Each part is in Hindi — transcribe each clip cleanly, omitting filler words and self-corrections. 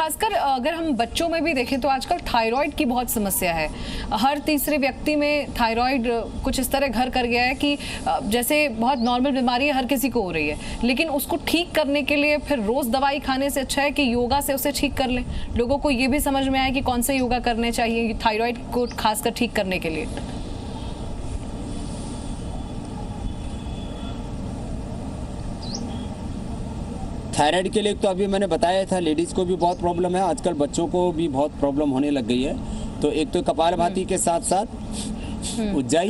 खासकर अगर हम बच्चों में भी देखें तो आजकल थायराइड की बहुत समस्या है। हर तीसरे व्यक्ति में थायराइड कुछ इस तरह घर कर गया है कि जैसे बहुत नॉर्मल बीमारी है, हर किसी को हो रही है, लेकिन उसको ठीक करने के लिए फिर रोज दवाई खाने से अच्छा है कि योगा से उसे ठीक कर लें। लोगों को ये भी समझ में आया कि कौन से योगा करने चाहिए थायराइड को खासकर ठीक करने के लिए। थायराइड के लिए तो अभी मैंने बताया था, लेडीज़ को भी बहुत प्रॉब्लम है, आजकल बच्चों को भी बहुत प्रॉब्लम होने लग गई है। तो एक तो कपालभाति के साथ साथ उज्जाई,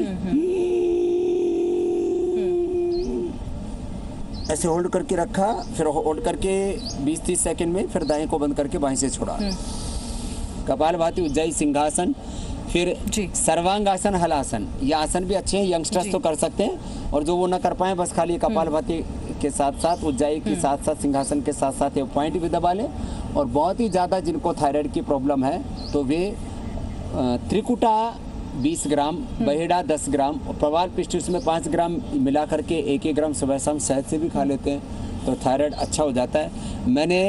ऐसे होल्ड करके रखा, फिर होल्ड करके 20-30 सेकंड में फिर दाएं को बंद करके बाएं से छोड़ा। कपालभाति, उज्जाई, सिंहासन, फिर सर्वांगासन, हलासन। ये आसन भी अच्छे हैं, यंगस्टर्स तो कर सकते हैं, और जो वो ना कर पाए बस खाली कपालभाति के साथ साथ, उज्जाई के साथ साथ, सिंहासन के साथ साथ ये पॉइंट भी दबा लें। और बहुत ही ज़्यादा जिनको थायराइड की प्रॉब्लम है तो वे त्रिकुटा 20 ग्राम, बहेड़ा 10 ग्राम और प्रवाल पिष्ट में 5 ग्राम मिला करके 1-1 ग्राम सुबह शाम शहद से भी खा लेते हैं तो थायराइड अच्छा हो जाता है। मैंने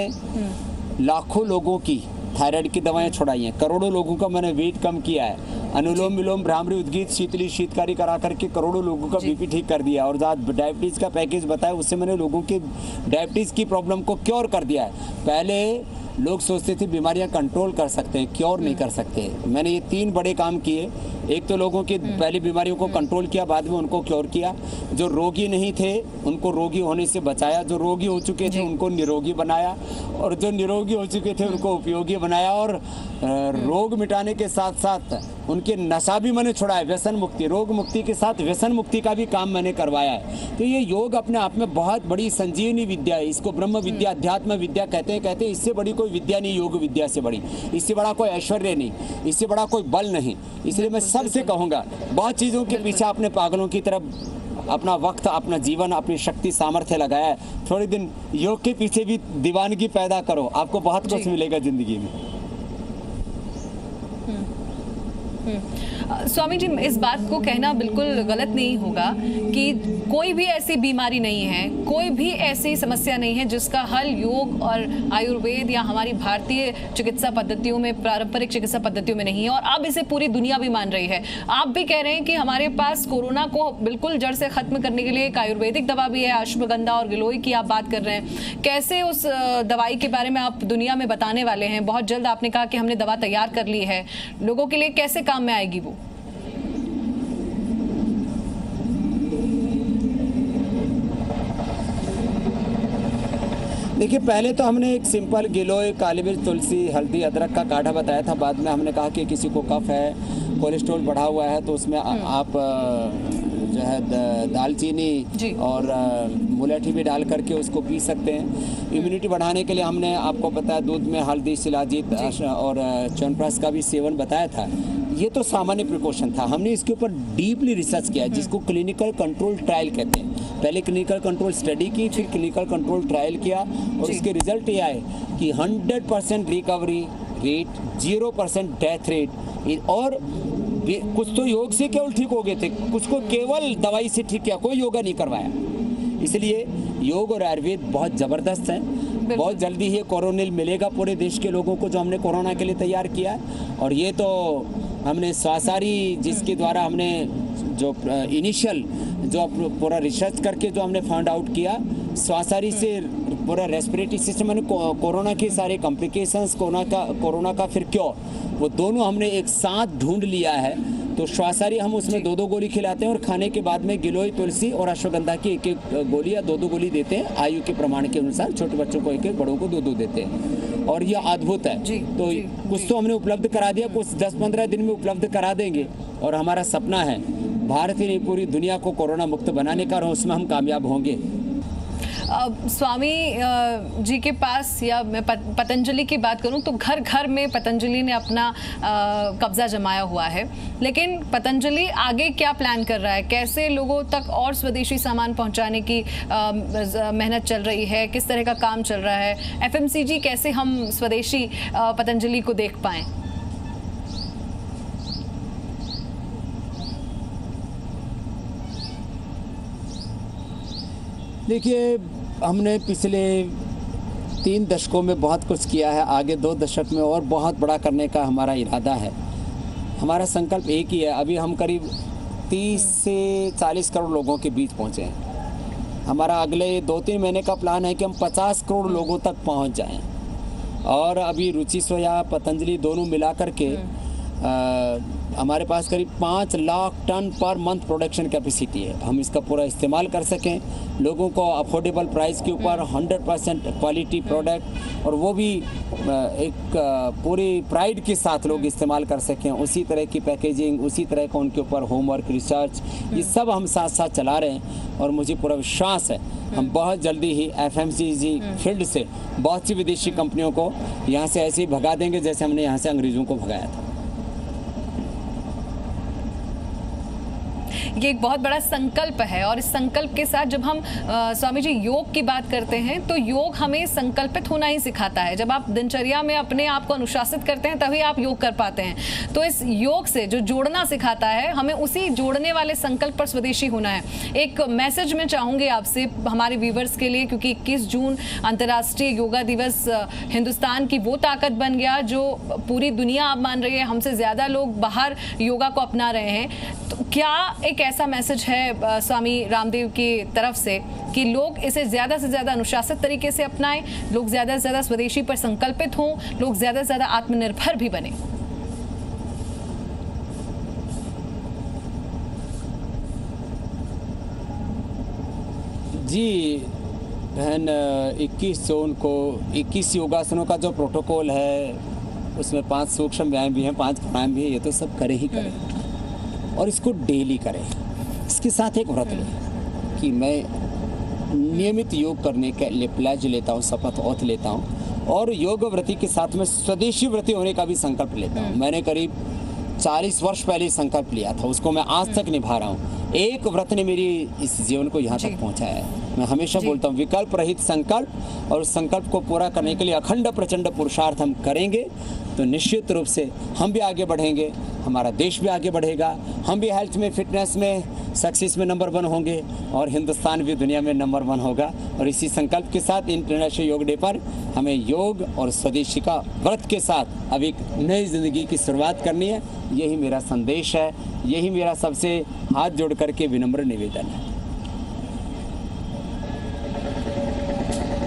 लाखों लोगों की थायराइड की दवाएं छुड़ाई हैं, करोड़ों लोगों का मैंने वेट कम किया है, अनुलोम विलोम, भ्रामरी, उद्गीत, शीतली, शीतकारी करा करके करोड़ों लोगों का बीपी ठीक कर दिया। और जहाँ डायबिटीज़ का पैकेज बताया उससे मैंने लोगों की डायबिटीज़ की प्रॉब्लम को क्योर कर दिया है। पहले लोग सोचते थे बीमारियां कंट्रोल कर सकते हैं, क्योर नहीं कर सकते। मैंने ये 3 बड़े काम किए। एक तो लोगों की पहली बीमारियों को कंट्रोल किया, बाद में उनको क्योर किया। जो रोगी नहीं थे उनको रोगी होने से बचाया, जो रोगी हो चुके थे उनको निरोगी बनाया, और जो निरोगी हो चुके थे उनको उपयोगी बनाया। और रोग मिटाने के साथ साथ उनके नशा भी मैंने छुड़ाया, व्यसन मुक्ति, रोग मुक्ति के साथ व्यसन मुक्ति का भी काम मैंने करवाया है। तो ये योग अपने आप में बहुत बड़ी संजीवनी विद्या है। इसको ब्रह्म विद्या, अध्यात्म विद्या कहते हैं। इससे बड़ी कोई विद्या नहीं, योग विद्या से बड़ी, इससे बड़ा कोई ऐश्वर्य नहीं, इससे बड़ा कोई बल नहीं। इसलिए मैं सबसे कहूँगा, बहुत चीज़ों के पीछे अपने पागलों की तरफ अपना वक्त, अपना जीवन, अपनी शक्ति, सामर्थ्य लगाया है। थोड़े दिन योग के पीछे भी दीवानगी पैदा करो, आपको बहुत कुछ मिलेगा जिंदगी में। स्वामी जी, इस बात को कहना बिल्कुल गलत नहीं होगा कि कोई भी ऐसी बीमारी नहीं है, कोई भी ऐसी समस्या नहीं है जिसका हल योग और आयुर्वेद या हमारी भारतीय चिकित्सा पद्धतियों में, पारंपरिक चिकित्सा पद्धतियों में नहीं है। और अब इसे पूरी दुनिया भी मान रही है। आप भी कह रहे हैं कि हमारे पास कोरोना को बिल्कुल जड़ से खत्म करने के लिए एक आयुर्वेदिक दवा भी है, अश्वगंधा और गिलोय की आप बात कर रहे हैं। कैसे उस दवाई के बारे में आप दुनिया में बताने वाले हैं? बहुत जल्द आपने कहा कि हमने दवा तैयार कर ली है, लोगों के लिए कैसे काम में आएगी वो? देखिए, पहले तो हमने एक सिंपल गिलोय, काली मिर्च, तुलसी, हल्दी, अदरक का काढ़ा बताया था। बाद में हमने कहा कि किसी को कफ है, कोलेस्ट्रॉल बढ़ा हुआ है, तो उसमें आप जो है दालचीनी और मुलेठी भी डाल करके उसको पी सकते हैं। इम्यूनिटी बढ़ाने के लिए हमने आपको बताया दूध में हल्दी, शिलाजीत और च्यवनप्राश का भी सेवन बताया था। ये तो सामान्य प्रिकॉशन था। हमने इसके ऊपर डीपली रिसर्च किया, जिसको क्लिनिकल कंट्रोल ट्रायल कहते हैं। पहले क्लिनिकल कंट्रोल स्टडी की, फिर क्लिनिकल कंट्रोल ट्रायल किया, और इसके रिजल्ट ये आए कि 100% रिकवरी रेट, 0% डेथ रेट। और कुछ तो योग से केवल ठीक हो गए थे, कुछ को केवल दवाई से ठीक किया, कोई योगा नहीं करवाया। इसलिए योग और आयुर्वेद बहुत ज़बरदस्त हैं। बहुत जल्दी ही कोरोनिल मिलेगा पूरे देश के लोगों को, जो हमने कोरोना के लिए तैयार किया है। और ये तो हमने स्वासारी, जिसके द्वारा हमने जो इनिशियल जो पूरा रिसर्च करके जो हमने फाइंड आउट किया, स्वासारी से पूरा रेस्पिरेटरी सिस्टम, मैंने कोरोना के सारे कॉम्प्लिकेशंस, कोरोना का फिर क्योर, वो दोनों हमने एक साथ ढूंढ लिया है। तो श्वासारी हम उसमें 2-2 गोली खिलाते हैं, और खाने के बाद में गिलोय, तुलसी और अश्वगंधा की 1-1 गोली या 2-2 गोली देते हैं, आयु के प्रमाण के अनुसार। छोटे बच्चों को 1-1, बड़ों को 2-2 देते हैं। और ये अद्भुत है। तो कुछ तो हमने उपलब्ध करा दिया, कुछ 10-15 दिन में उपलब्ध करा देंगे। और हमारा सपना है भारत ही नहीं, पूरी दुनिया को कोरोना मुक्त बनाने का, और उसमें हम कामयाब होंगे। स्वामी जी के पास, या मैं पतंजलि की बात करूं तो घर घर में पतंजलि ने अपना कब्जा जमाया हुआ है। लेकिन पतंजलि आगे क्या प्लान कर रहा है? कैसे लोगों तक और स्वदेशी सामान पहुंचाने की मेहनत चल रही है? किस तरह का काम चल रहा है? FMCG कैसे हम स्वदेशी पतंजलि को देख पाएं? देखिए, हमने पिछले 3 दशकों में बहुत कुछ किया है, आगे 2 दशक में और बहुत बड़ा करने का हमारा इरादा है। हमारा संकल्प एक ही है। अभी हम करीब 30 से 40 करोड़ लोगों के बीच पहुँचे हैं। हमारा अगले 2-3 महीने का प्लान है कि हम 50 करोड़ लोगों तक पहुँच जाएं। और अभी रुचि सोया, पतंजलि दोनों मिला करके हमारे पास करीब 5 lakh ton per month production capacity है। हम इसका पूरा इस्तेमाल कर सकें, लोगों को अफोर्डेबल प्राइस के ऊपर 100% क्वालिटी प्रोडक्ट, और वो भी एक पूरी प्राइड के साथ लोग इस्तेमाल कर सकें। उसी तरह की पैकेजिंग, उसी तरह का उनके ऊपर होमवर्क, रिसर्च, ये सब हम साथ साथ चला रहे हैं। और मुझे पूरा विश्वास है हम बहुत जल्दी ही FMCG फील्ड से बहुत सी विदेशी कंपनियों को यहाँ से ऐसे ही भगा देंगे जैसे हमने यहाँ से अंग्रेज़ों को भगाया था। ये एक बहुत बड़ा संकल्प है, और इस संकल्प के साथ जब हम स्वामी जी योग की बात करते हैं तो योग हमें संकल्पित होना ही सिखाता है। जब आप दिनचर्या में अपने आप को अनुशासित करते हैं तभी आप योग कर पाते हैं। तो इस योग से जो जोड़ना सिखाता है, हमें उसी जोड़ने वाले संकल्प पर स्वदेशी होना है। एक मैसेज मैं चाहूँगी आपसे हमारे व्यूवर्स के लिए, क्योंकि 21 जून अंतर्राष्ट्रीय योगा दिवस हिंदुस्तान की वो ताकत बन गया जो पूरी दुनिया आप मान रही है, हमसे ज़्यादा लोग बाहर योगा को अपना रहे हैं। तो क्या एक ऐसा मैसेज है स्वामी रामदेव की तरफ से कि लोग इसे ज़्यादा से ज़्यादा अनुशासित तरीके से अपनाएं, लोग ज़्यादा से ज़्यादा स्वदेशी पर संकल्पित हों, लोग ज़्यादा से ज़्यादा आत्मनिर्भर भी बने? जी बहन, 21 जून को 21 योगासनों का जो प्रोटोकॉल है उसमें 5 सूक्ष्म व्यायाम भी हैं, 5 प्राणायाम भी है। ये तो सब करें ही करें, और इसको डेली करें। इसके साथ एक व्रत लें कि मैं नियमित योग करने के लिए प्लेज लेता हूँ, शपथ ओथ लेता हूँ, और योग व्रति के साथ में स्वदेशी व्रति होने का भी संकल्प लेता हूँ। मैंने करीब 40 वर्ष पहले संकल्प लिया था, उसको मैं आज तक निभा रहा हूँ। एक व्रत ने मेरी इस जीवन को यहाँ तक पहुँचाया है। मैं हमेशा बोलता हूँ विकल्प रहित संकल्प, और उस संकल्प को पूरा करने के लिए अखंड प्रचंड पुरुषार्थ हम करेंगे तो निश्चित रूप से हम भी आगे बढ़ेंगे, हमारा देश भी आगे बढ़ेगा, हम भी हेल्थ में, फिटनेस में, सक्सेस में नंबर 1 होंगे, और हिंदुस्तान भी दुनिया में नंबर 1 होगा। और इसी संकल्प के साथ इंटरनेशनल योग डे पर हमें योग और स्वदेशी का व्रत के साथ अब एक नई ज़िंदगी की शुरुआत करनी है। यही मेरा संदेश है, यही मेरा सबसे हाथ जोड़ करके विनम्र निवेदन है।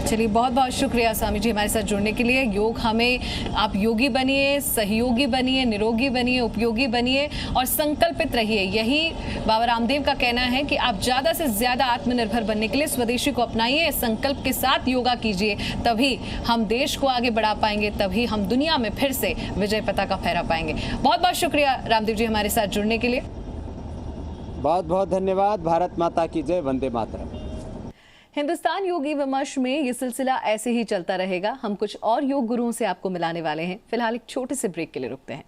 चलिए, बहुत बहुत शुक्रिया स्वामी जी हमारे साथ जुड़ने के लिए। योग हमें, आप योगी बनिए, सहयोगी बनिए, निरोगी बनिए, उपयोगी बनिए और संकल्पित रहिए। यही बाबा रामदेव का कहना है कि आप ज़्यादा से ज़्यादा आत्मनिर्भर बनने के लिए स्वदेशी को अपनाइए, इस संकल्प के साथ योगा कीजिए, तभी हम देश को आगे बढ़ा पाएंगे, तभी हम दुनिया में फिर से विजय पताका फहरा पाएंगे। बहुत बहुत शुक्रिया रामदेव जी हमारे साथ जुड़ने के लिए। बहुत बहुत धन्यवाद। भारत माता की जय, वंदे मातरम। हिंदुस्तान योगी विमर्श में ये सिलसिला ऐसे ही चलता रहेगा। हम कुछ और योग गुरुओं से आपको मिलाने वाले हैं। फिलहाल एक छोटे से ब्रेक के लिए रुकते हैं।